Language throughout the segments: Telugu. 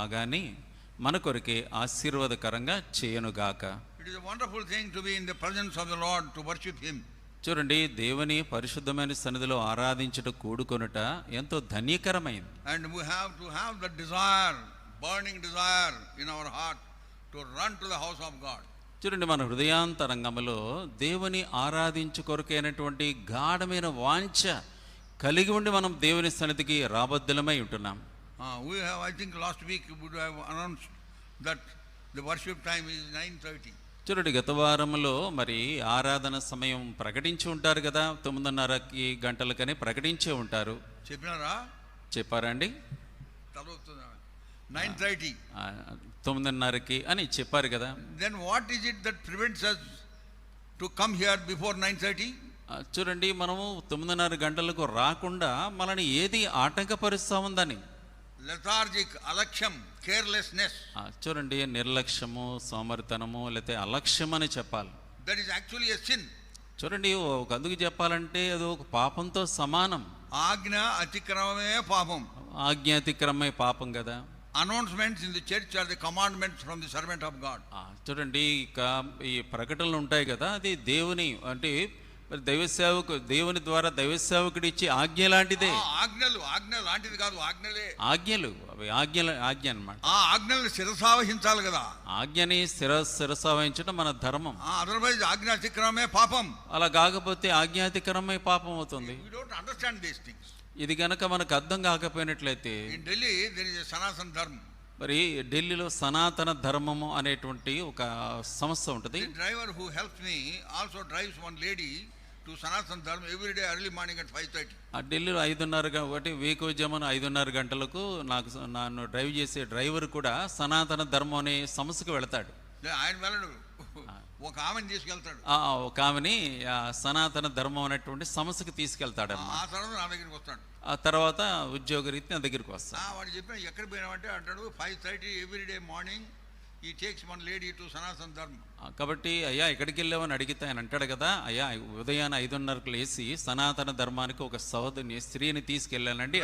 బాగాని మన కొరకే ఆశీర్వాదకరంగా చేయనుగాక. It is a wonderful thing to be in the presence of the Lord, to worship Him. చూడండి, దేవుని పరిశుద్ధమైన సన్నిధిలో ఆరాధించుట కూడుకొనుట ఎంతో ధన్యకరమైంది. And we have to have the desire, burning desire in our heart to run to the house of God. చూడండి, మన హృదయాంతరంగంలో దేవుని ఆరాధించు కొరకైనటువంటి గాఢమైన వాంఛ కలిగి ఉండి మనం దేవుని సన్నిధికి రాబద్ధులమై ఉంటున్నాం. We have, I think last week we would have announced that the worship time is 9:30. చూడండి, గత వారంలో మరి ఆరాధన సమయం ప్రకటించి ఉంటారు కదా, 9:30 ప్రకటించే ఉంటారు. చెప్పారండి? 9:30 9:30 అని చెప్పారు కదా. Then what is it that prevents us to come here before 9:30? చూడండి, మనము 9:30 రాకుండా మనని ఏది ఆటంకపరుస్తా ఉందని? లెథార్జిక్, అలక్ష్యం, కేర్లెస్నెస్. చూడండి, నిర్లక్ష్యము, సోమరితనము, లేకపోతే అలక్ష్యం అని చెప్పాలి. That is actually a sin. చూడండి, ఒక అందుకు చెప్పాలంటే అది ఒక పాపంతో సమానం. ఆజ్ఞ అతిక్రమమే పాపం. ఆజ్ఞ అతిక్రమమే పాపం కదా. Announcements in the church are the commandments from the servant of God. చూడండి, ఇక ఈ ప్రకటనలు ఉంటాయి కదా, అది దేవుని అంటే దేవుని ద్వారా దైవ సేవకుడు ఇచ్చే ఆజ్ఞ లాంటిదే. ఆజ్ఞ లాంటిది కాదు, ఆజ్ఞలు అవి ఆజ్ఞ అన్నమాట. ఆ ఆజ్ఞలను శిరసావహించాలి కదా. ఆజ్ఞని శిరసావహించడం మన ధర్మం. అదర్వైజ్ ఆజ్ఞ అతిక్రమమే పాపం. అలా కాకపోతే ఆజ్ఞాతిక్రమమే పాపం అవుతుంది. We don't understand these things. ఇది గనక మనకు అర్థం కాకపోయినట్లయితే, in Delhi there is a Sanatana Dharma. మరి ఢిల్లీలో సనాతన ధర్మము అనేటువంటి ఒక సంస్థ ఉంటుంది. The driver who helps me also drives one lady to Sanatana Dharma every day early morning at 5:30. ఆ ఢిల్లీలో 5:30 వేకువజామున 5:30 గంటలకు నన్ను డ్రైవ్ చేసే డ్రైవర్ కూడా సనాతన ధర్మం అనే సంస్థకు వెళతాడు. ఆయన వెళ్ళడు, ఒక ఆమెను తీసుకెళ్తాడు. ఒక ఆమెని సనాతన ధర్మం అనేటువంటి సంస్థకు తీసుకెళ్తాడు. ఆ తర్వాత నా దగ్గరికి వస్తాడు. ఆ తర్వాత ఉద్యోగరీత్యా నా దగ్గరికి వస్తాడు. వాడు చెప్పిన ఎక్కడ పోయినామంటే అంటాడు 5:30 ఎవ్రీ డే మార్నింగ్ ఈ టేక్స్ వన్ లేడీ టు సనాతన ధర్మం. కాబట్టి అయ్యా ఎక్కడికి వెళ్ళావని అడిగితే ఆయన అంటాడు కదా, అయ్యా ఉదయాన్న 5:30 లేచి సనాతన ధర్మానికి ఒక సోదరిని స్త్రీని తీసుకెళ్ళానండి.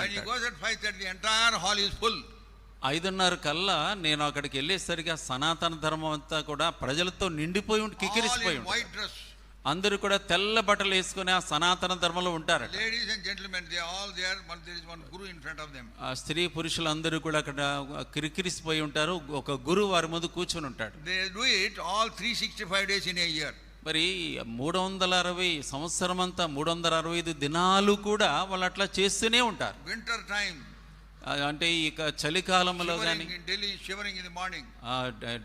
5:30 కల్లా నేను అక్కడికి వెళ్ళేసరికి సనాతన ధర్మం అంతా కూడా ప్రజలతో నిండిపోయి ఉండి కిక్కిరిసిపోయి ఉంటుంది. అందరూ కూడా తెల్ల బట్టలు వేసుకుని ఆ సనాతన ధర్మంలో ఉంటారు. స్త్రీ పురుషులు అందరూ కూడా అక్కడ కిరికిరిసిపోయి ఉంటారు. ఒక గురువు వారి ముందు కూర్చొని ఉంటాడు. మరి 360 సంవత్సరం అంతా 365 దినాలు కూడా వాళ్ళు అట్లా చేస్తూనే ఉంటారు. వింటర్ టైం అంటే ఇక చలికాలంలో కానీ,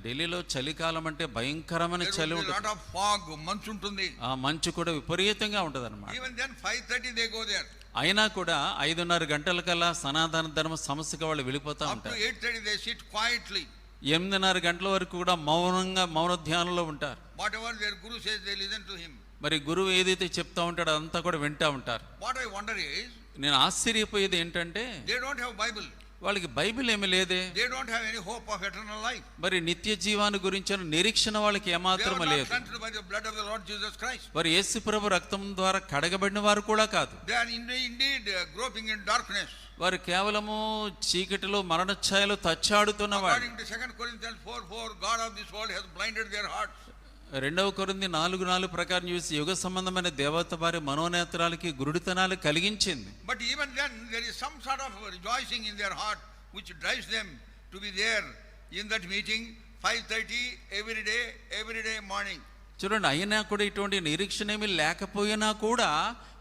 ఢిల్లీలో చలికాలం అంటే భయంకరమైన చలి ఉంటుంది. ఆ మంచు కూడా విపరీతంగా ఉంటది అన్నమాట. అయినా కూడా 5:30 కల్లా సనాతన ధర్మ సంస్థకి వాళ్ళు వెళ్ళిపోతా ఉంటారు. 8:30 గంటల వరకు కూడా మౌన ధ్యానంలో ఉంటారు. మరి గురువు ఏదైతే చెప్తా ఉంటాడో అదంతా కూడా వింటా ఉంటారు. నేను ఆశ్చర్యపోయేది ఏంటంటే, వాళ్ళకి బైబిల్ ఏమీ లేదే. మరి నిత్య జీవాన్ని గురించిన నిరీక్షణ వాళ్ళకి ఏమాత్రం లేదు. మరి యేసు ప్రభు రక్తం ద్వారా కడగబడిన వారు కూడా కాదు. వారు కేవలము చీకటిలో మరణ ఛాయలో తచ్చాడుతున్నవారు. 2 కొరింథీ 4:4 ప్రకారం చూసి యుగ సంబంధమైన దేవత వారి మనోనేత్రాలకి గురుడితనాలు కలిగించింది. But even then there is some sort of rejoicing in their heart which drives them to be there in that meeting 5:30 every day morning. చూడండి, అయినా కూడా ఇటువంటి నిరీక్షణ ఏమీ లేకపోయినా కూడా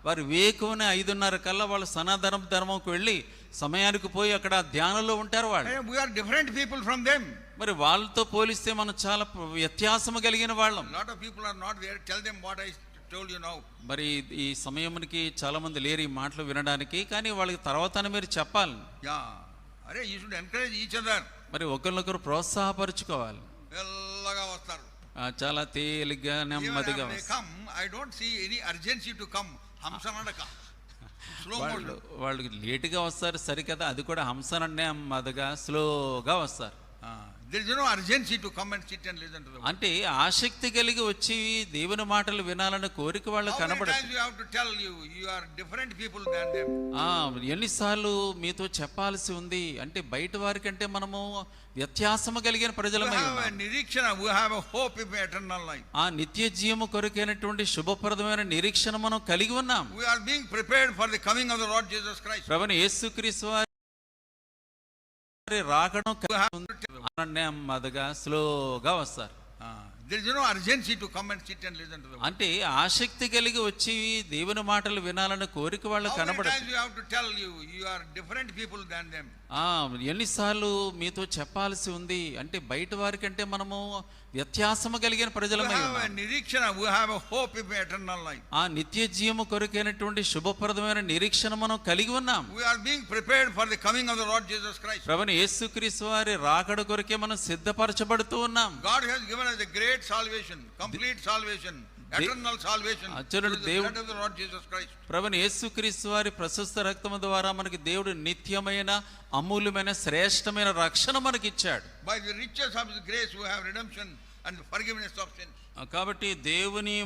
వారు వేకువనే 5:30 కల్లా వాళ్ళు సనాతన ధర్మంకు వెళ్ళి సమయానికి పోయి అక్కడ ధ్యానంలో ఉంటారు. వాళ్ళు we are different people from them. మరి వాళ్ళతో పోలిస్తే మనం చాలా వ్యత్యాసము కలిగిన వాళ్ళం. Lot of people are not there. Tell them what I told you now. మరి ఈ సమయానికి చాలా మంది లేరు ఈ మాటలు వినడానికి, కానీ వాళ్ళకి తర్వాత మీరు చెప్పాలి. అరే you should encourage each other. మరి ఒకరినొకరు ప్రోత్సాహపరచుకోవాలి. మెల్లగా వస్తారు, చాలా తేలిగ్గా నెమ్మదిగా వస్తారు. I don't see any urgency to come. హంసనడక వాళ్ళకి లేటుగా వస్తారు సరికదా, అది కూడా హంసననే నెమ్మదిగా స్లోగా వస్తారు. There is no urgency to come and sit and listen to the word. అంటే ఆసక్తి కలిగి వచ్చి దేవుని మాటలు వినాలన్న కోరిక వాళ్ళకి How many కనబడదు. times you have to tell you are different people than them. ఎన్నిసార్లు మీతో చెప్పాల్సి ఉంది అంటే బయట వారికంటే మనము వ్యత్యాసము కలిగిన We ప్రజలమై have a ఉన్నాం. nirikshana, we have a hope in eternal life. ఆ నిత్య జీవము కొరకైనటువంటి శుభప్రదమైన నిరీక్షణ మనం కలిగి ఉన్నాం. We are being prepared for the coming of the Lord Jesus Christ. ప్రభువైన యేసుక్రీస్తు వారి రాకడం We have to tell. నెమ్మదిగా స్లోగా వస్తారు. There is no urgency to come and sit and listen to the word. అంటే ఆసక్తి కలిగి వచ్చి దేవుని మాటలు వినాలన్న కోరిక వాళ్ళకి How many కనబడదు. times you have to tell you are different people than them. ఎన్నిసార్లు మీతో చెప్పాల్సి ఉంది అంటే బయట వారికంటే మనము వ్యత్యాసము కలిగిన We ప్రజలమై have a ఉన్నాం. nirikshana, we have a hope in eternal life. ఆ నిత్య జీవము కొరకైనటువంటి శుభప్రదమైన నిరీక్షణ మనం కలిగి ఉన్నాం. We are being prepared for the coming of the Lord Jesus Christ. ప్రభువైన యేసుక్రీస్తు వారి రాకడ కొరకే మనం సిద్ధపరచబడుతూ ఉన్నాం. God has given us a great salvation, complete salvation, eternal salvation చూడండి, through the blood of the Lord Jesus Christ. ప్రభువైన యేసుక్రీస్తు వారి ప్రశస్త రక్తము ద్వారా మనకి దేవుడు నిత్యమైన అమూల్యమైన శ్రేష్టమైన రక్షణ మనకి ఇచ్చాడు. By the riches of His grace we have redemption and forgiveness of sins. కాబట్టి దేవుని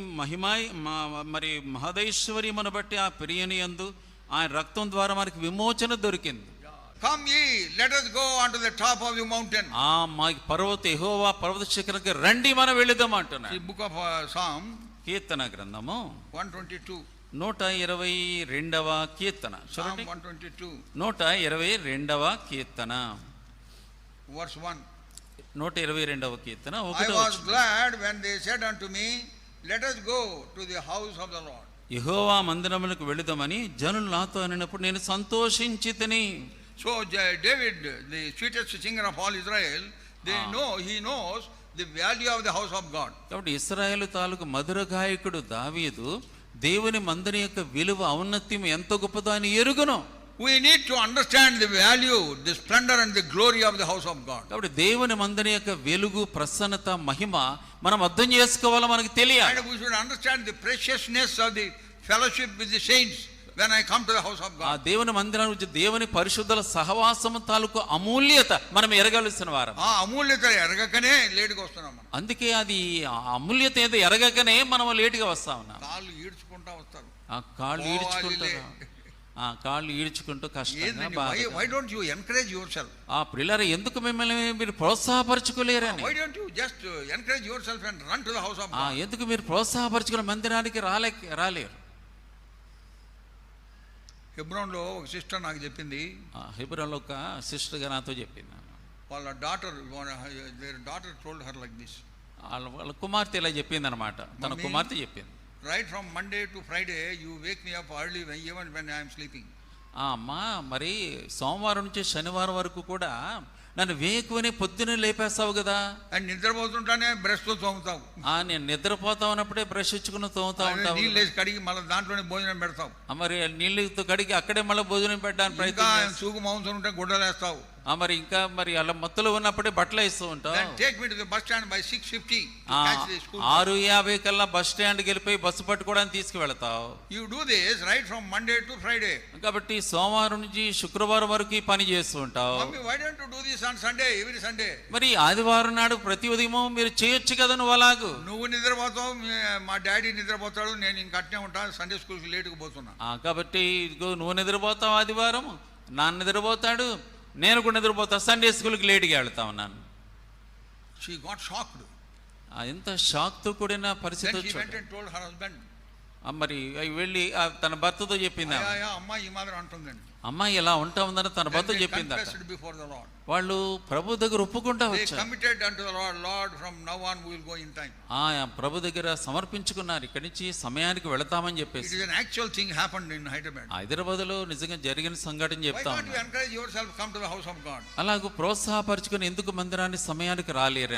మరి మహదైశ్వర్యమును బట్టి ఆ ప్రియని యందు ఆయన రక్తం ద్వారా మనకి విమోచన దొరికింది. Come ye, let us go unto the top of the mountain. మా పర్వత యెహోవా పర్వత శిఖరానికి రండి మనం వెళుదాం అంటున్నాడు. The book of Psalm కీర్తన గ్రంథము 122. 122వ కీర్తన Psalm చూడండి. 122 122వ కీర్తన verse 1. 122వ కీర్తన I 1వ was వచనం. glad when they said unto me, let us go to the house of the Lord. యెహోవా మందిరములకు వెళుదామని జనులు నాతో అనినప్పుడు నేను సంతోషించితిని. So David, the sweetest singer of all Israel, he knows the value of the house of God. కాబట్టి ఇశ్రాయేలు తాలూకు మధుర గాయకుడు దావీదు దేవుని మందిరం యొక్క విలువ ఔన్నత్యం ఎంత గొప్పదో అని ఎరుగును. We need to understand the value, the splendor and the glory of the house of God. కాబట్టి దేవుని మందిరం యొక్క వెలుగు ప్రసన్నత మహిమ మనం అర్థం చేసుకోవాలో మనకు తెలియాలి. And we should understand the preciousness of the fellowship with the saints when I come to the house of ఆ God. దేవుని మందిరానికి వచ్చి దేవుని పరిశుద్ధుల సహవాసము తాలూకు అమూల్యత మనం ఎరగాల్సిన వారం. ఆ అమూల్యత ఎరగకనే లేటుగా వస్తున్నాం మనం. అందుకే అది ఆ అమూల్యత ఏదో ఎరగకనే మనం లేటుగా వస్తా ఉన్నాం. కాళ్ళు ఈడ్చుకుంటా వస్తారు. ఆ కాళ్ళు ఈడ్చుకుంటూ కష్టంగా ఏందండి, బాధగా. why don't you encourage yourself? ఆ పిల్లలు ఎందుకు మిమ్మల్ని మీరు ప్రోత్సాహపరచుకోలేరని. Why don't you just encourage yourself and run to the house of God? ఎందుకు మీరు ప్రోత్సాహపరచుకున్న మందిరానికి రాలేరు. హెబ్రోన్లో ఒక సిస్టర్ నాకు చెప్పింది, హెబ్రోన్లో ఒక సిస్టర్గా నాతో చెప్పింది. వాళ్ళ their daughter told her like this. వాళ్ళ కుమార్తె ఇలా చెప్పింది అనమాట. తన Mummy, కుమార్తె చెప్పింది, right from Monday to Friday you wake me up early even when I am sleeping. అమ్మా మరి సోమవారం నుంచి శనివారం వరకు కూడా నన్ను వేకువని పొద్దునే లేపేస్తావు కదా. అండ్ నిద్రపోతుంటానే బ్రష్ తో తోముతావు. నేను నిద్రపోతా ఉన్నప్పుడే బ్రష్ ఇచ్చుకుని తోముతా ఉంటావు. నీళ్ళు వేసి కడిగి మళ్ళీ దాంట్లోనే భోజనం పెడతావు. మరి నీళ్ళతో కడిగి అక్కడే మళ్ళీ భోజనం పెట్టడానికి ప్రయత్నం. సూగు మాంసం ఉంటే గుడ్డలు వేస్తావు. మరి ఇంకా మరి అలా మత్తులో ఉన్నప్పుడే బట్టలు వేస్తూ ఉంటావు. Take me to the bus stand by 6:50. 6:50 కల్లా బస్ స్టాండ్కి వెళ్ళిపోయి బస్సు పట్టుకోవడానికి తీసుకువెళతావు. You do this right from Monday to Friday. కాబట్టి సోమవారం నుంచి శుక్రవారం వరకు ఈ పని చేస్తూ ఉంటావు. Mummy, why don't you do this on Sunday, every Sunday? మరి ఆదివారం నాడు ప్రతి ఉదయం మీరు చేయొచ్చు కదా. నువ్వు అలాగు నువ్వు నిద్రపోతావు, మా డాడీ నిద్రపోతాడు, నేను ఇంక అట్నే ఉంటాను, సండే స్కూల్కి లేటుకు పోతున్నా. కాబట్టి నువ్వు నిద్రపోతావు ఆదివారం, నాన్న నిద్రపోతాడు, నేను కూడా నిద్రపోతా, సండే స్కూల్కి లేట్గా వెళ్తా ఉన్నాను. She got shocked. ఎంత షాక్తో కూడిన పరిస్థితి Then she went వచ్చింది. and told her husband. మరి వెళ్ళి తన భర్తతో చెప్పింది. అమ్మ ఈ మాదిరి అంటుందండి. అమ్మాయి ఇలా ఉంటా ఉందని తన భర్త చెప్పింది. వాళ్ళు ప్రభు దగ్గర ఒప్పుకుంటా వచ్చారు. ప్రభు దగ్గర సమర్పించుకున్నారు, ఇక్కడి నుంచి సమయానికి వెళతామని చెప్పేసి. హైదరాబాద్ లో నిజంగా జరిగిన సంఘటన చెప్తా ఉన్నా. అలాగూ ప్రోత్సాహపరచుకుని ఎందుకు మందిరాన్ని సమయానికి రాలేరు.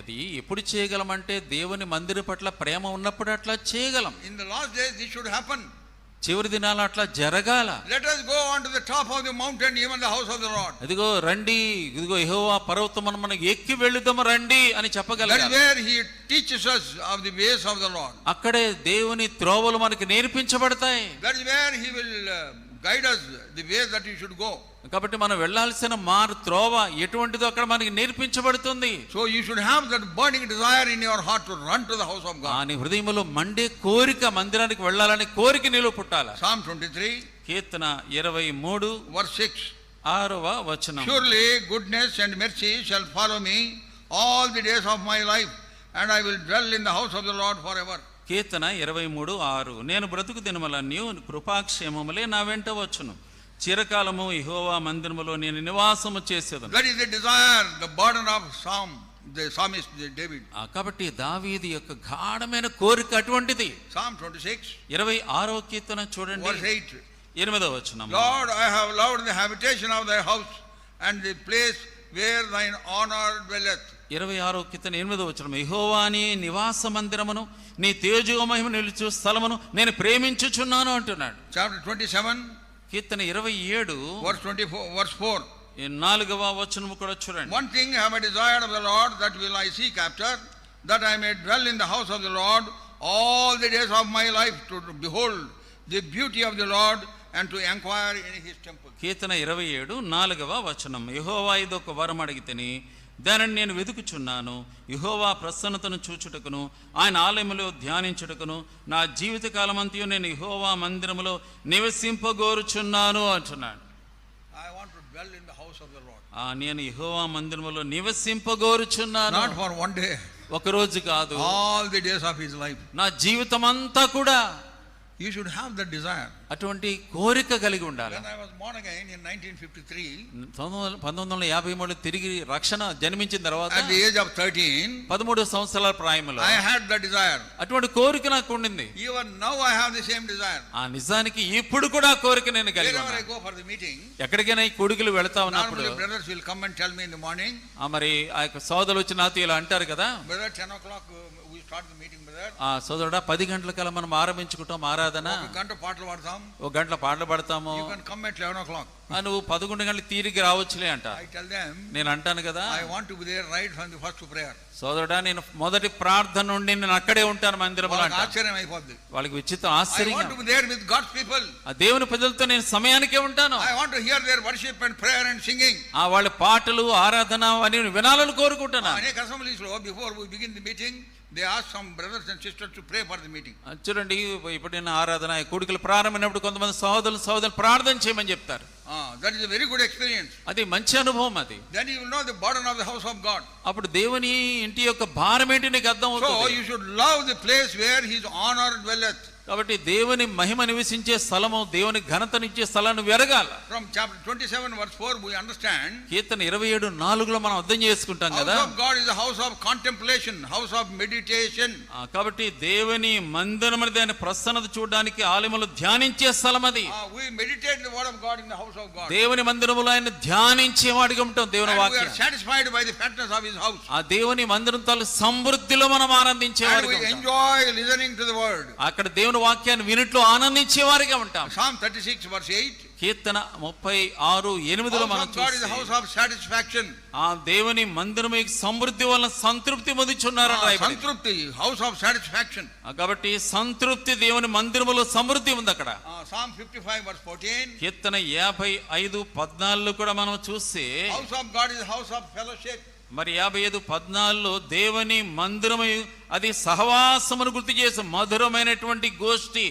అది ఎప్పుడు చేయగలమంటే దేవుని మందిరం పట్ల ప్రేమ ఉన్నప్పుడు అట్లా చేయగలం. In the last days this should happen. చివరి దినాలు అట్లా జరగాల. Let us go on to the top of the mountain, even the house of the Lord. ఇదిగో రండి, ఇదిగో యెహోవా పర్వతమును మనం ఎక్కి వెళుదాము రండి అని చెప్పగలగాలి. That is where he teaches us of the ways of the Lord. అక్కడే దేవుని త్రోవలు మనకి నేర్పించబడతాయి. That is where he will guide us the way that we should go. కాబట్టి మనం వెళ్ళాల్సిన త్రోవ ఎటువంటిదో అక్కడ మనకి నేర్పించబడుతుంది. So you should have that burning desire in your heart to run to the house of God. నీ హృదయంలో మండే కోరిక మందిరానికి వెళ్ళాలని కోరిక నీలో పుట్టాలి. Psalm 23 కీర్తన 23 verse 6. 6వ వచనం. Surely goodness and mercy shall follow me all the days of my life, and I will dwell in the house of the Lord forever. కీర్తన 23:6 నేను బ్రతుకు దినములన్నీ కృపాక్షేమములే నా వెంట వచ్చును, చిరకాలము యెహోవా మందిరములో నేను నివాసము చేసేదను. That is the desire, the burden of the psalmist David. కాబట్టి దావీదు యొక్క గాఢమైన కోరిక అటువంటిది. Psalm 26 26వ కీర్తన చూడండి, verse 8. 8వ వచనం. Lord, I have loved the habitation of thy house and the place where thine honor dwelleth. 26వ కీర్తన 8వ వచనం. యెహోవా నీ నివాస మందిరమును నీ తేజోమహిమ నిలుచు స్థలమును నేను ప్రేమించుచున్నాను అంటున్నాడు. Chapter 27 కీర్తన 27 verse 24 verse 4. 4వ వచనము కూడా చూడండి. One thing have I desired of the Lord, that will I seek after, that I may dwell in the house of the Lord all the days of my life, to behold the beauty of the Lord and to inquire in his temple. కీర్తన 27 4వ వచనం. యెహోవా ఇదొక వరం అడిగితేని దానిని నేను వెతుకుచున్నాను, యెహోవా ప్రసన్నతను చూచుటకును ఆయన ఆలయములో ధ్యానించుటకును నా జీవిత కాలమంతయు నేను యెహోవా మందిరములో నివసింపగోరుచున్నాను అంటున్నాడు. I want to dwell in the house of the Lord. నేను యెహోవా మందిరములో నివసింపగోరుచున్నాను. Not for one day, ఒక రోజు కాదు, all the days of his life. నా జీవితం అంతా కూడా You should have that desire. అటువంటి కోరిక కలిగి ఉండాలి. When I was born again in 1953, 1953 తిరిగి రక్షణ జన్మించిన తర్వాత at the age of 13, 13 సంవత్సరాల ప్రాయంలో I had that desire. అటువంటి కోరిక నాకు ఉండింది. Even now I have the same desire. నిజానికి ఇప్పుడు కూడా ఆ కోరిక నేను కలిగి Wherever I ఉన్నాను. go for the meeting, ఎక్కడికైనా ఈ కొడుకులు వెళతా ఉన్నప్పుడు normally brothers will come and tell me in the morning, మరి ఆ యొక్క సోదరులు వచ్చి నాతో ఇలా అంటారు కదా, brother, 10 o'clock we start the meeting, brother. సోదరుడా 10 గంటలకల్లా మనం ఆరంభించుకుంటాం ఆరాధన, ఒక గంట పాటలు పాడతాం, ఒక గంటల పాటలు పాడతాము, you can come at 11 o'clock. నువ్వు 11 గంటలకు తిరిగి రావచ్చులే అంట. I tell them, నేను అంటాను కదా, I want to be there right from the first prayer. సోదరుడా నేను మొదటి ప్రార్థన నుండి నేను అక్కడే ఉంటాను మందిరంలో అంట. ఆశ్చర్యం అయిపోద్ది, వాళ్ళకి విచిత్ర I ఆశ్చర్యంగా, want to be there with God's people. ఆ దేవుని ప్రజలతో నేను సమయానికే ఉంటాను. I want to hear their worship and prayer and singing. వాళ్ళ పాటలు ఆరాధన అని వినాలని కోరుకుంటున్నా. అనేక అసెంబ్లీస్లో before we begin the meeting, they ask some brothers and sisters to pray for the meeting. చూడండి ఇప్పుడైనా ఆరాధన కూడికలు ప్రారంభమైనప్పుడు కొంతమంది సహోదరులు ప్రార్థన చేయమని చెప్తారు. That is a very good experience. అది మంచి అనుభవం అది. Then you will know the burden of the house of God. అప్పుడు దేవుని ఇంటి యొక్క భారం ఏంటి నీకు అర్థం So అవుతుంది. you should love the place where his honor dwelleth. కాబట్టి దేవుని మహిమ నివసించే స్థలము, దేవుని ఘనతనిచ్చే స్థలాన్ని వెరగాల. From chapter 27 verse 4 we understand, కీర్తన 27:4 మనం అర్థం చేసుకుంటాం కదా, house of God is a house of contemplation, house of meditation. కాబట్టి దేవుని మందిరమని దాని ప్రసన్నత చూడడానికి ఆలయములో ధ్యానించే స్థలం అది. We meditate the word of God in the house of God. దేవుని మందిరములో ఆయన ధ్యానించేవాడిగా ఉంటాం దేవుని And we వాక్యం. are satisfied by the fatness of his house. ఆ దేవుని మందిరం తాలూకు సమృద్ధిలో మనం And ఆనందించేవాడిగా we ఉంటాం. enjoy listening to the word. అక్కడ దేవుని వాక్యాన్ని వినుట్లో ఆనందించేవారిగా ఉంటాం. Psalm 36 verse 8. కీర్తన 36:8 మనం House of God is a house చూస్తే of satisfaction. ఆ దేవుని మందిరం సంతృప్తి వల్ల సంతృప్తి పొందుచున్నారని రాయబడింది. సంతృప్తి, house of satisfaction. కాబట్టి సంతృప్తి దేవుని మందిరములో సమృద్ధి ఉంది అక్కడ. Psalm 55 verse 14. కీర్తన 55:14 కూడా మనం చూస్తే House of God is a house of fellowship. మరి 55:14 దేవుని మందిరము అది సహవాసమును గుర్తు చేసి మధురమైనటువంటి గోష్ఠి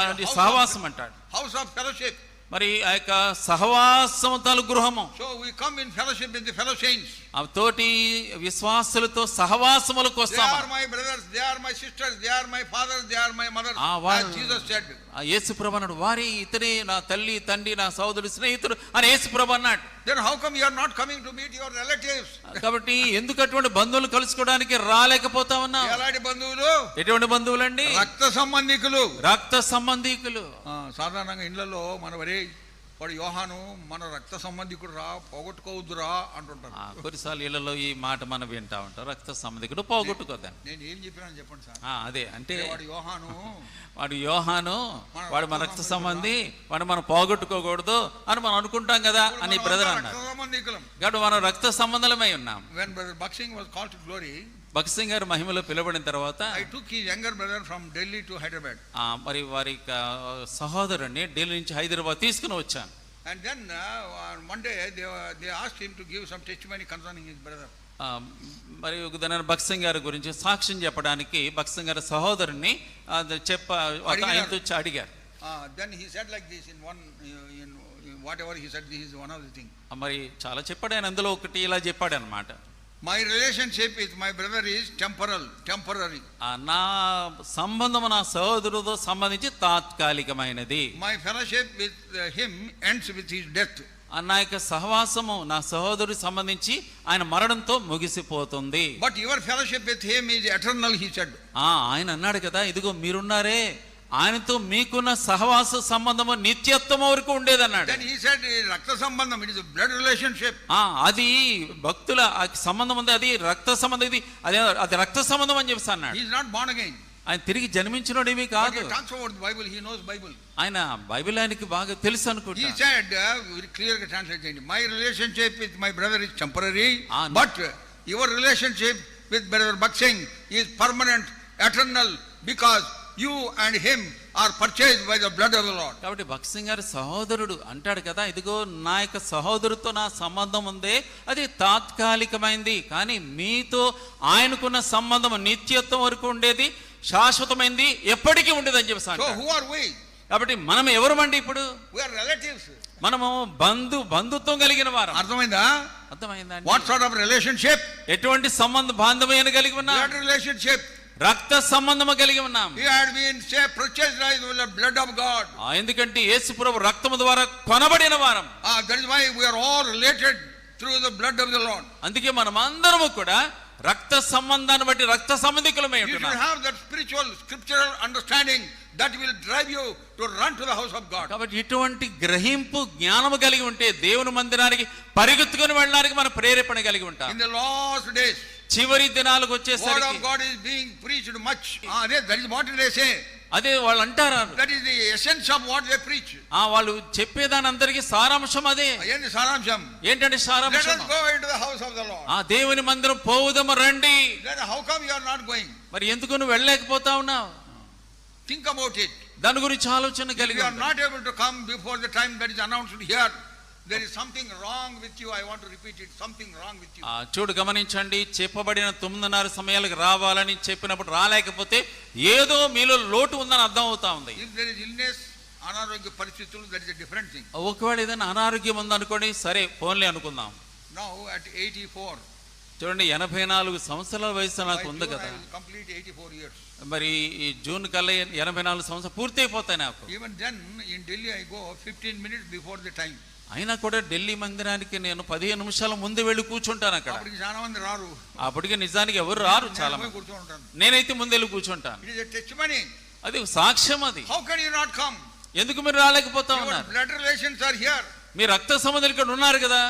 అది సహవాసం అంటాడు. House of fellowship. మరి ఆ యొక్క సహవాసము తాలూకు గృహము. So we come in fellowship with the fellow saints. ఆ తోటి విశ్వాసులతో సహవాసములకు They వస్తాము. are my brothers, they are my sisters, they are my fathers, they are my mothers. As Jesus said. యేసు ప్రభు అన్నాడు, వారి ఇతనే నా తల్లి తండ్రి నా సోదరుడు స్నేహితుడు అని యేసు ప్రభు అన్నాడు. Then how come you are not coming to meet your relatives? కాబట్టి ఎందుకు అటువంటి బంధువులు కలుసుకోవడానికి రాలేకపోతా ఉన్నా? ఎలాంటి బంధువులు? ఎటువంటి బంధువులండి? రక్త సంబంధికులు. రక్త సంబంధికులు. సాధారణంగా ఇళ్లలో మన వరే వాడు యోహాను మన రక్త సంబంధికుడు రా, పోగొట్టుకోవద్దురా అంటుంటారు. కొన్నిసార్లు ఇళ్లలో ఈ మాట మనం వింటా ఉంటాం, రక్త సంబంధికుడు పోగొట్టుకోద్దాం. నేను ఏం చెప్పినాను చెప్పండి సార్. అదే అంటే వాడు యోహాను వాడు మన రక్త సంబంధి, వాడు మనం పోగొట్టుకోకూడదు అని మనం అనుకుంటాం కదా అని బ్రదర్ అన్నారు. కాబట్టి మనం రక్త సంబంధమై ఉన్నాం. When brother Bakshing was called to glory, Bhagat Singh గారు మహిమలో పిలువబడిన తర్వాత I took his younger brother from Delhi to Hyderabad. మరి వారి సహోదరుని ఢిల్లీ నుంచి హైదరాబాద్ తీసుకుని వచ్చాను. And then on one day they asked him to give some testimony concerning his brother. మరి ఒక దినాన భగత్ సింగ్ గారి గురించి సాక్ష్యం చెప్పడానికి భగత్ సింగ్ గారి సహోదరుని ఆయనతో అడిగారు. Then he said like this in whatever he said, this is one of the things. మరి చాలా చెప్పాడు ఆయన, అందులో ఒకటి ఇలా చెప్పాడు అన్నమాట. My relationship with my brother is temporary. నా సంబంధం నా సహోదరుడితో సంబంధించి తాత్కాలికమైనది. My fellowship with him ends with his death. నా యొక్క సహవాసము నా సహోదరుడికి సంబంధించి ఆయన మరణంతో ముగిసిపోతుంది. But your fellowship with him is eternal, he said. ఆయన అన్నాడు కదా, ఇదిగో మీరున్నారే, ఆయనతో మీకున్న సహవాస సంబంధము నిత్యత్వం వరకు ఉండేదన్నాడు. Then he said రక్త సంబంధం, it is a blood relationship. అది భక్తుల సంబంధం ఉంది, అది రక్త సంబంధం, ఇది అది రక్త సంబంధం అని చెప్పి అన్నాడు. He is not born again. ఆయన తిరిగి జన్మించినోడేమీ కాదు. He talks about the Bible, he knows Bible. ఆయన బైబిల్ ఆయనకి బాగా తెలుసు అనుకుంటా. He said very clearly translated, my relationship with my brother is temporary, but your relationship with brother Bhakt Singh is permanent, eternal, because you and him are purchased by the blood of the Lord. కాబట్టి భక్త్ సింగ్ గారి సహోదరుడు అంటాడు కదా, ఇదిగో నా యొక్క సహోదరుతో నా సంబంధం ఉంది, అది తాత్కాలికమైంది, కానీ మీతో ఆయనకున్న సంబంధం నిత్యత్వం వరకు ఉండేది, శాశ్వతమైంది, ఎప్పటికీ ఉండేది అని చెప్పి. So who are we? కాబట్టి మనం ఎవరమండి ఇప్పుడు? We are relatives. మనము బంధుత్వం కలిగిన వారు. అర్థమైందా? అర్థమైందా? What sort of relationship? ఎటువంటి బాంధవ్యం కలిగి ఉన్నాం? Blood relationship. రక్త సంబంధము కలిగి ఉన్నాం. He had been purchased by the blood of God. ఎందుకంటే యేసు ప్రభు రక్తము ద్వారా కొనబడిన వారం. That is why we are all related through the blood of the Lord. అందుకే మనం అందరము కూడా రక్త సంబంధాన్ని బట్టి రక్త సంబంధికులమై ఉంటున్నాం. You should have that spiritual scriptural understanding that will drive you to run to the house of God. కాబట్టి ఇటువంటి గ్రహింపు జ్ఞానము కలిగి ఉంటే దేవుని మందిరానికి పరిగెత్తుకొని వెళ్ళడానికి మన ప్రేరేపణ కలిగి ఉంటాం. In the last days, చివరి దినాలకు వచ్చేసరికి word of God is being preached much. That is what they say. అదే వాళ్ళు అంటారు. That is the essence of what they preach. వాళ్ళు చెప్పేదాని అందరికీ సారాంశం అదే. ఏంటి సారాంశం? ఏంటంటే సారాంశం? Let us go into the house of the Lord. దేవుని మందిరం పోవుదము రండి. Then how come you are not going? మరి ఎందుకు నువ్వు వెళ్ళలేకపోతా ఉన్నావు? Think about it. దాని గురించి ఆలోచన కలిగి. You are not able to come before the time that is announced here. There is something wrong with you. I want to repeat it. Something wrong with you. చూడు, గమనించండి, చెప్పబడిన 9:30 సమయాలకు రావాలని చెప్పినప్పుడు రాలేకపోతే ఏదో మీలో లోటు ఉందని అర్థం అవుతా ఉంది. If there is illness, అనారోగ్య పరిస్థితులు, that is a different thing. ఒకవేళ ఏదైనా అనారోగ్యం ఉందనుకోండి, సరే పోన్లే అనుకుందాం. Now at 84. చూడండి, 84 సంవత్సరాల వయసు నాకు ఉంది కదా. I will complete 84 years. మరి ఈ జూన్ కల్లా 84 సంవత్సరాలు పూర్తి అయిపోతాయి నాకు. Even then in Delhi I go 15 minutes before the time. అయినా కూడా ఢిల్లీ మందిరానికి నేను 15 నిమిషాల ముందు వెళ్ళి కూర్చుంటాను అక్కడ. అప్పటికి చాలా మంది రారు. అప్పటికి నిజానికి ఎవరు రారు, చాలా మంది. నేనైతే ముందు వెళ్ళి కూర్చుంటాను. It is a testimony. అది సాక్ష్యం. అది How can you not come? ఎందుకు మీరు రాలేకపోతా ఉన్నారు? Blood relations are here. మీ రక్త సంబంధాలు ఇక్కడ ఉన్నారు కదా.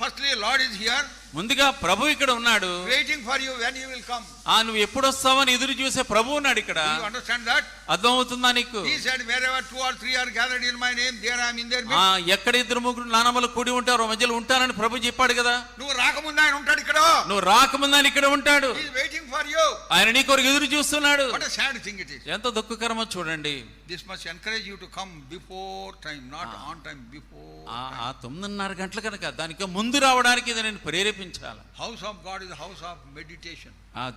Firstly, Lord is here. ముందుగా ప్రభు ఇక్కడ ఉన్నాడు. Waiting for you when you will come. నువ్వు ఎప్పుడు వస్తావని ఎదురు చూసే ప్రభు ఉన్నాడు ఇక్కడ. You understand that? అర్థమవుతుందా నీకు? He said, wherever 2 or 3 are gathered in my name, there I am in their midst. ఎక్కడ 2-3 నామములు కూడి ఉంటారో మధ్యలో ఉంటానని ప్రభు చెప్పాడు కదా. నువ్వు రాకముందు ఆయన ఉంటాడు ఇక్కడ. నువ్వు రాకముందు ఆయన ఇక్కడ ఉంటాడు. He is waiting for you. ఆయన నీ కొరకు ఎదురు చూస్తున్నాడు. What a sad thing it is. ఎంత దుఃఖకరమో చూడండి. This must encourage you to come before time, not on time, before. 9:30 గంటల కనుక దానికి ముందు రావడానికి ఇది నేను ప్రేరేపించాలి. House of God is a house of meditation.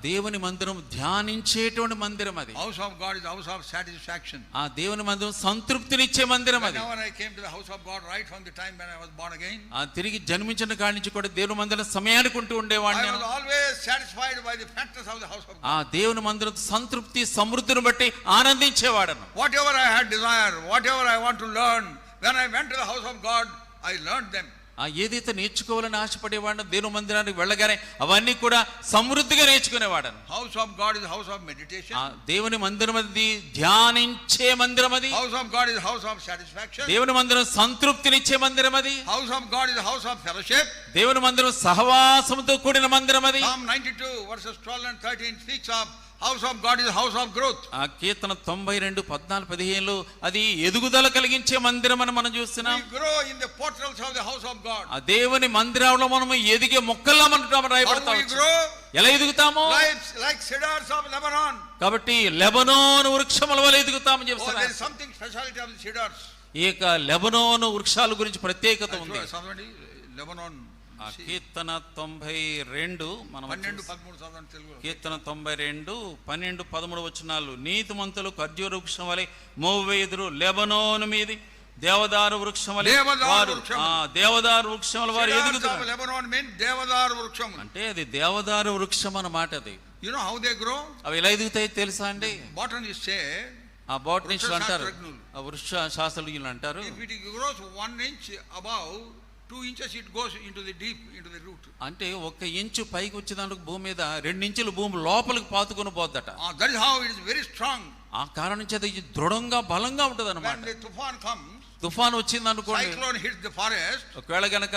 దేవుని మందిరం ధ్యానించేటువంటి మందిరం అది. House of God is a house of satisfaction. దేవుని మందిరం సంతృప్తినిచ్చే మందిరం అది. Whenever I came to the house of God right from the time when I was born again, తిరిగి జన్మించిన కాడి నుంచి కూడా దేవుని మందిరం సమయానికి ఉంటూ ఉండేవాడిని. I was always satisfied by the factors of the house of God. దేవుని మందిరం సంతృప్తి సమృద్ధిని బట్టి ఆనందించేవాడను. Whatever I had desire, whatever I want to learn, when I went to the house of God, I learned them. ఏదైతే నేర్చుకోవాలని ఆశపడేవాడు దేవుని మందిరానికి వెళ్ళగానే అవన్నీ కూడా సమృద్ధిగా నేర్చుకునేవాడను. House of God is a house of meditation. దేవుని మందిరం అది ధ్యానించే మందిరం అది. House of God is a house of satisfaction. దేవుని మందిరం సంతృప్తినిచ్చే మందిరం అది. House of God is a house of fellowship. దేవుని మందిరం సహవాసంతో కూడిన మందిరం అది. Psalm 92 verses 12 and 13 speaks of house of God is a house of growth. ఆ కీర్తన 92 14 15లో అది ఎదుగుదల కలిగించే మందిరం అని మనం చూస్తున్నాం. We grow in the portals of the house of God. ఆ దేవుని మందిరంలో మనం ఎదిగే మొక్కల్లా మనం రాయబడతాం. How do we grow? ఎలా ఎదుగుతాము? Like cedars of Lebanon. కాబట్టి లెబనోను వృక్షముల వలె ఎదుగుతామని Oh, there చెప్తున్నారు. is something speciality of the cedars. ఈ యొక్క లెబనోను వృక్షాల గురించి ప్రత్యేకత ఉంది. Somebody Lebanon. ఆ కీర్తన 92 మనం 12 13 చదవండి తెలుగులో. కీర్తన 92 12 13 వచనాలు. నీతిమంతులు ఖర్జూర వృక్షం వలె మోవేదురు లెబనోను మీది దేవదారు వృక్షం వలె వారు దేవదారు వృక్షముల వారు ఎదుగుతారు. Lebanon means దేవదారు వృక్షం. అంటే అది దేవదారు వృక్షం అన్నమాట. అది You know how they grow? అవి ఎలా ఎదుగుతాయి తెలుసా అండి? Botanists say, ఆ బోటనిస్టులు అంటారు, ఆ వృక్ష శాస్త్రజ్ఞులు అంటారు, if it grows 1 inch above 2 inches it goes into the deep into the root. అంటే 1 ఇంచు పైకి వచ్చేదానికి భూమి మీద 2 ఇంచులు భూమి లోపలికి పాతుకొని పోద్దట. That is how it is very strong. ఆ కారణం చేత ఇది దృఢంగా బలంగా ఉంటది అన్నమాట. When the tufan comes, తుఫాన్ వచ్చింది అనుకోండి, cyclone hits the forest, ఒకవేళ గనక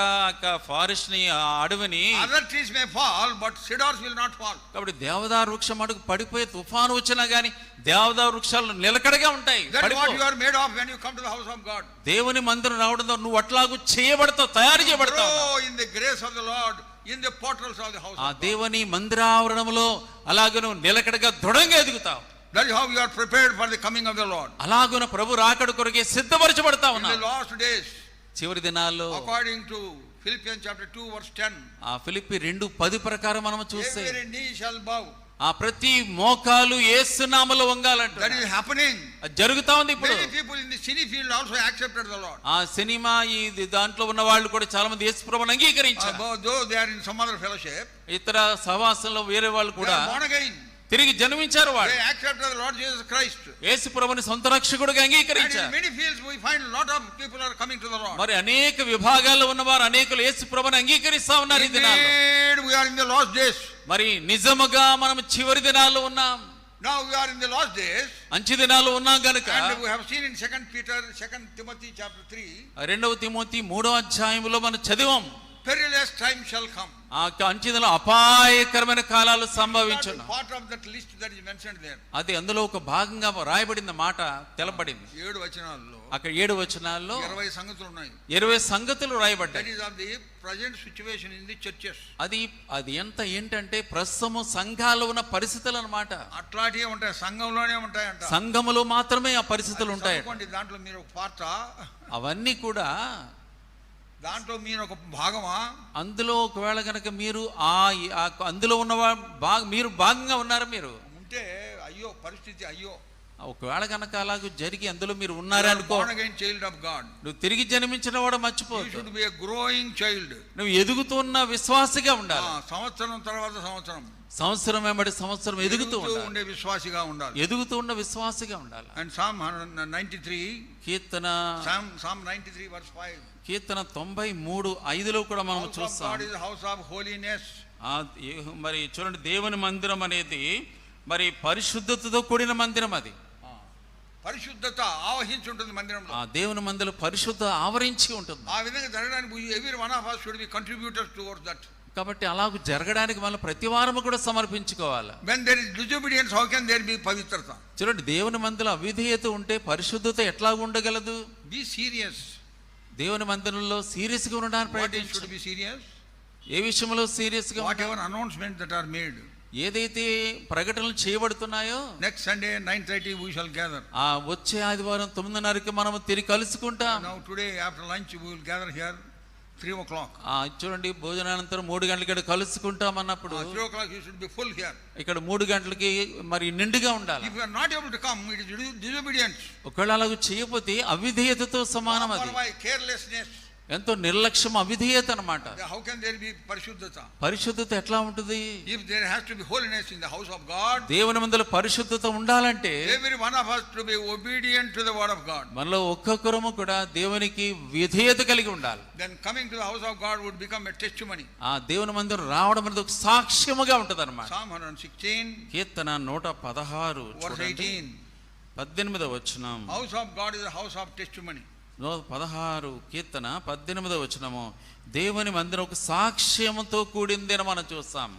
ఫారెస్ట్ ని ఆ అడవిని, other trees may fall but cedars will not fall. కాబట్టి దేవదారు వృక్షం అడుగు పడిపోయి తుఫాను వచ్చినా గానీ దేవదారు వృక్షాలు నిలకడగా ఉంటాయి. That's what you are made of when you come to the house of God. దేవుని మందిరం రావడంతో నువ్వు అట్లాగూ చేయబడతావు, తయారు చేయబడతావు. Grow in the grace of the Lord in the portals of the house of ఆ God. దేవుని మందిరావరణంలో అలాగే నువ్వు నిలకడగా దృఢంగా ఎదుగుతావు. That is how you are prepared for the coming of the Lord. అలాగున ప్రభు రాకడ కొరకే సిద్ధపరచబడతా In ఉన్నావు. the last days, చివరి దినాల్లో according to Philippians chapter 2 verse 10, ఆ ఫిలిప్పి 2:10 ప్రకారం మనం చూస్తే every knee shall bow. ఆ ప్రతి మోకాలు యేసు నామములో వంగాలంట. That is happening. అది జరుగుతా ఉంది ఇప్పుడు. Many people in the cine field also accepted the Lord. ఆ సినిమా ఈ దాంట్లో ఉన్న వాళ్ళు కూడా చాలా మంది యేసు ప్రభువుని అంగీకరించారు. Though they are in some other fellowship, ఇతర సహవాసంలో వేరే వాళ్ళు they కూడా are born again. తిరిగి జన్మించారు. వాళ్ళు They accepted the Lord Jesus Christ. యేసు ప్రభువుని సొంత రక్షకుడిగా And in అంగీకరించారు. many fields we find a lot of people are coming to the Lord. మరి అనేక విభాగాల్లో ఉన్నవారు అనేకులు యేసు ప్రభువుని అంగీకరిస్తా ఉన్నారు ఈ దినాల్లో. Indeed, we are in the last days. మరి నిజముగా మనం చివరి దినాల్లో ఉన్నాం. Now we are in the last days. అంచె దినాల్లో ఉన్నాం గనుక And we have seen in 2 Timothy chapter 3, 2 Timothy 3వ అధ్యాయంలో మనం చదివాం, perilous time shall come. ఆ అంచె దినాల్లో అపాయకరమైన కాలాలు సంభవించును. Part of that list that is mentioned there. అది అందులో ఒక భాగంగా రాయబడిన మాట తెలపడింది. 7 వచనాల్లో అక్కడ 7 వచనాల్లో 20 సంగతులు ఉన్నాయి. 20 సంగతులు That రాయబడ్డాయి. is of the present situation in the churches. అది ఎంత ఏంటంటే ప్రస్తుతం సంఘాల్లో ఉన్న పరిస్థితులు అన్నమాట. అట్లాంటివే ఉంటాయి, సంఘంలోనే ఉంటాయంట. సంఘములో మాత్రమే ఆ పరిస్థితులు ఉంటాయి. దాంట్లో మీరు ఒక పార్ట, అవన్నీ కూడా దాంట్లో మీరు ఒక భాగమా? అందులో ఒకవేళ కనుక మీరు అందులో ఉన్న మీరు భాగంగా ఉన్నారు. మీరు ఉంటే అయ్యో పరిస్థితి, అయ్యో ఒకవేళ కనుక అలాగ జరిగి అందులో మీరు ఉన్నారనుకో, born again child of God. నువ్వు తిరిగి జన్మించిన వాడు You మర్చిపోవద్దు. should be a growing child. నువ్వు ఎదుగుతున్న విశ్వాసిగా ఉండాలి. సంవత్సరం తర్వాత సంవత్సరం, సంవత్సరం వెంబడి సంవత్సరం ఎదుగుతూ ఉండే విశ్వాసిగా ఉండాలి. ఎదుగుతూ ఉన్న విశ్వాసిగా ఉండాలి. And Psalm 93, Keerthana Psalm 93 verse 5. కీర్తన 93:5లో కూడా మనం House of చూస్తాం. God is a house of holiness. మరి చూడండి, దేవుని మందిరం అనేది మరి పరిశుద్ధతతో కూడిన మందిరం. అది పరిశుద్ధత ఆవహించి ఉంటుంది మందిరంలో. ఆ దేవుని మందిరం పరిశుద్ధ ఆవరించి ఉంటుంది. ఆ విధంగా జరగడానికి every one of us should be contributors towards that. కాబట్టి అలాగ జరగడానికి మనం ప్రతి వారము కూడా సమర్పించుకోవాలి. When there is disobedience, how can there be pavitrata? చూడండి, దేవుని మందిరం అవిధేయత ఉంటే పరిశుద్ధత ఎట్లా ఉండగలదు? Be serious. దేవుని మందిరంలో సీరియస్ గా ఉండడానికి What ప్రయత్నించు. should be serious? ఏ విషయంలో సీరియస్ గా? Whatever announcements that are made. ఏదైతే ప్రకటనలు చేయబడుతున్నాయో, Next Sunday 9:30 we shall gather. వచ్చే ఆదివారం 9:30కి మనం తిరిగి కలుసుకుంటాం. Now today after lunch we will gather here 3 o'clock. చూడండి, భోజనానంతరం 3 గంటలకి కలుసుకుంటాం అన్నప్పుడు 3 o'clock you should be full here. ఇక్కడ 3 గంటలకి మరి నిండుగా ఉండాలి. If you are not able to come, it is disobedience. ఒకవేళ అలాగ చేయకపోతే అవిధేయతతో సమానం. అది By carelessness. ఎంతో నిర్లక్ష్యం, అవిధేయత అన్నమాట. How can there be parishuddhata? పరిశుద్ధత ఎట్లా ఉంటుంది? If there has to be holiness in the house of God, దేవుని మందిలో పరిశుద్ధత ఉండాలంటే every one of us to be obedient to the word of God. మనలో ఒక్కొక్కరము కూడా దేవునికి విధేయత కలిగి ఉండాలి. Then coming to the house of God would become a testimony. ఆ దేవుని మందిరం రావడం అనేది ఒక సాక్ష్యముగా ఉంటది అన్నమాట. Psalm 116 కీర్తన 116 verse 18. 18వ వచనం. House of God is a house of testimony. 116 కీర్తన 18వ వచనము, దేవుని మందిరం ఒక సాక్ష్యముతో కూడింది అని మనం చూస్తాం.